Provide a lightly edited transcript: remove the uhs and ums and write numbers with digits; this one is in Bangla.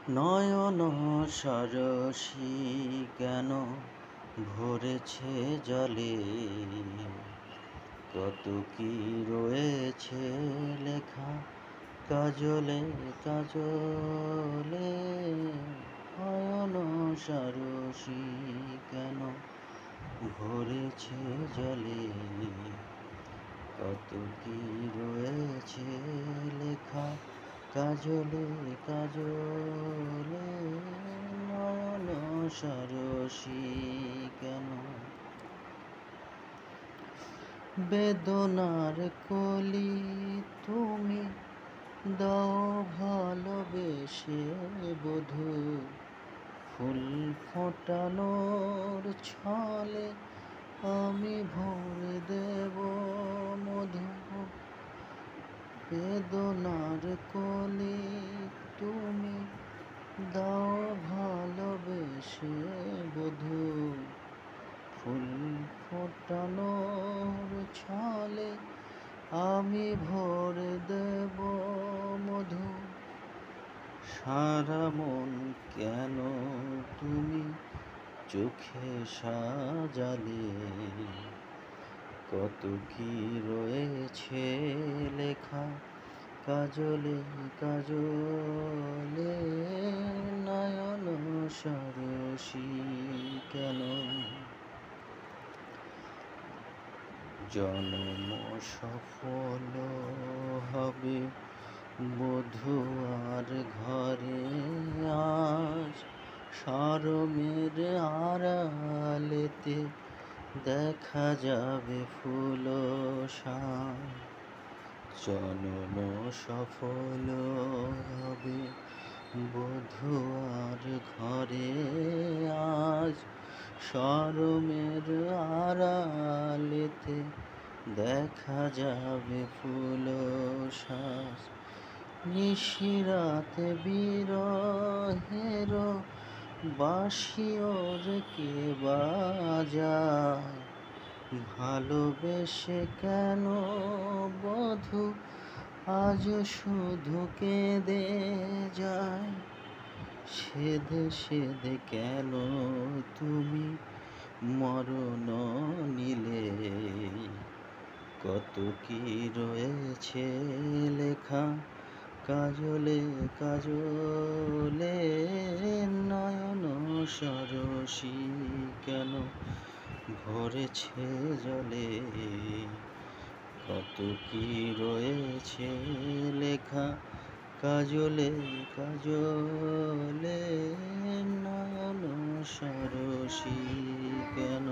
নয়ন সরসী কেন ভরেছে জলে, কত কি রয়েছে লেখা কাজলে কাজলে। নয়ন সরসী কেন ভরেছে জলে, কত কি রয়েছে লেখা কাজলে কাজলে। নয়ন সরসী কেন, বেদনার কলি তুমি দাও ভালোবেসে বধূ, ফুল ফোটানোর ছলে আমি ভরে দেব মধু। বেদনার কলি তুমি দাও ভালোবেসে বধূ, ফুল ফোটানোর ছলে আমি ভরে দেব মধু। সারা মন কেন তুমি চোখে সাজালে, কত কি রয়েছে লেখা কাজলে কাজলে। নয়ন সরসী কেন, জনম সফল হবে বধূ আর ঘরে, আজ শরমের আড়ালেতে দেখা যাবে ফুল সাজ। জনম সফল হবে বধূ আর ঘরে, আজ শরমের আড়ালেতে দেখা যাবে ফুল সাজ। নিশিরাতে বিরহের বাঁশিওর কে বাজায়, ভালোবেসে কেন বধূ আজ শুধু কেঁদে যায়। সেধে সেধে কেন তুমি মরণ নিলে, কত কি রয়েছে লেখা কাজলে কাজলে। নয়ন সরসী কেন ভরেছে জলে, কত কি রয়েছে লেখা কাজলে কাজলে। নয়ন সরসী কেন।